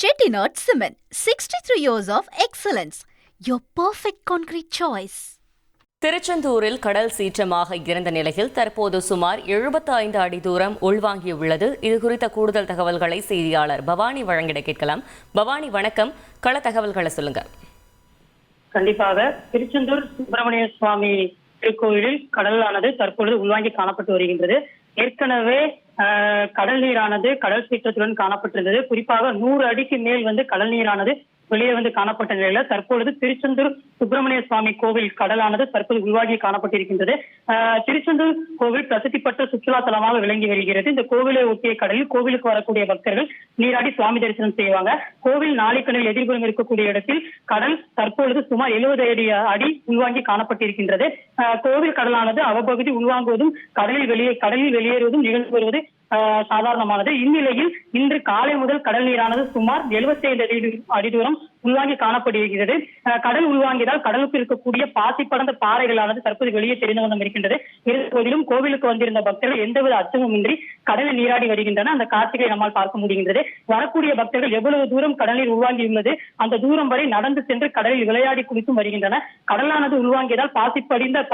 Chettinad Cement, 63 years of excellence. Your perfect concrete choice. திருச்செந்தூரில் கடல் சீற்றமாக இருந்த நிலையில் தற்போது சுமார் 75 அடி தூரம் உள்வாங்கியுள்ளது. இது குறித்த கூடுதல் தகவல்களை செய்தியாளர் பவானி வழங்கிட கேட்கலாம். பவானி வணக்கம், கள தகவல்களை சொல்லுங்க. கண்டிப்பாக திருச்செந்தூர் சுப்பிரமணிய சுவாமி திருக்கோயிலில் கடலானது தற்பொழுது உள்வாங்கி காணப்பட்டு வருகின்றது. ஏற்கனவே கடல் நீரானது கடல் சீற்றத்துடன் காணப்பட்டிருந்தது. குறிப்பாக 100 அடிக்கு மேல் கடல் நீரானது வெளியே காணப்பட்ட நிலையில தற்பொழுது திருச்செந்தூர் சுப்பிரமணிய சுவாமி கோவில் கடலானது தற்போது உள்வாகி காணப்பட்டிருக்கின்றது. திருச்செந்தூர் கோவில் பிரசித்தி பெற்ற சுற்றுலா தலமாக விளங்கி வருகிறது. இந்த கோவிலை ஒட்டிய கடலில் கோவிலுக்கு வரக்கூடிய பக்தர்கள் நீராடி சுவாமி தரிசனம் செய்வாங்க. கோவில் நாளிக்கடலில் எதிர்புறம் இருக்கக்கூடிய இடத்தில் கடல் தற்பொழுது சுமார் 70 அடி உள்வாங்கி காணப்பட்டிருக்கின்றது. கோவில் கடலானது அவ்வப்பகுதி உள்வாங்குவதும் கடலில் வெளியேறுவதும் நிகழ்ந்து வருவது சாதாரணமானது. இந்நிலையில் இன்று காலை முதல் கடல் நீரானது சுமார் 75 அடி தூரம் உள்வாங்கி காணப்படுகிறது. கடல் உள்வாங்கியதால் கடலுக்கு இருக்கக்கூடிய பாசி படர்ந்த பாறைகளானது தற்போது வெளியே தெரிந்து வண்ணம் இருக்கின்றது. இருந்தபோதிலும் கோவிலுக்கு வந்திருந்த பக்தர்கள் எந்தவித அச்சமுமின்றி கடலில் நீராடி வருகின்றன. அந்த காட்சிகளை நம்மால் பார்க்க முடிகின்றது. வரக்கூடிய பக்தர்கள் எவ்வளவு தூரம் கடலில் உள்வாங்கியுள்ளது அந்த தூரம் வரை நடந்து சென்று கடலில் விளையாடி குளித்தும் வருகின்றன. கடலானது உள்வாங்கியதால் பாசி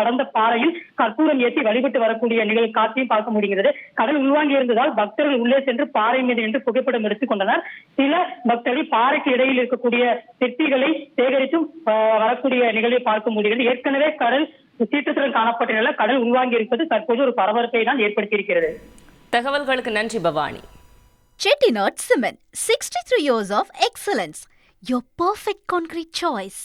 படர்ந்த பாறையில் கற்பூரம் ஏற்றி வழிபட்டு வரக்கூடிய காட்சியும் பார்க்க முடிகிறது. கடல் உள்வாங்கி இருந்ததால் பக்தர்கள் உள்ளே சென்று பாறை மீது நின்று புகைப்படம் எடுத்துக் கொண்டனர். சில பக்தர்கள் பாறைக்கு இடையில் இருக்கக்கூடிய சிற்பிகளை சேகரித்தும் வரக்கூடிய நிகழ்வை பார்க்க முடிகிறது. ஏற்கனவே கடல் சீற்றத்துடன் காணப்பட்ட நிலையில் கடல் உள்வாங்கி இருப்பது தற்போது ஒரு பரபரப்பை தான் ஏற்படுத்தியிருக்கிறது. தகவல்களுக்கு நன்றி Bhavani. Chettinad Cement, 63 years of excellence. Your perfect concrete choice.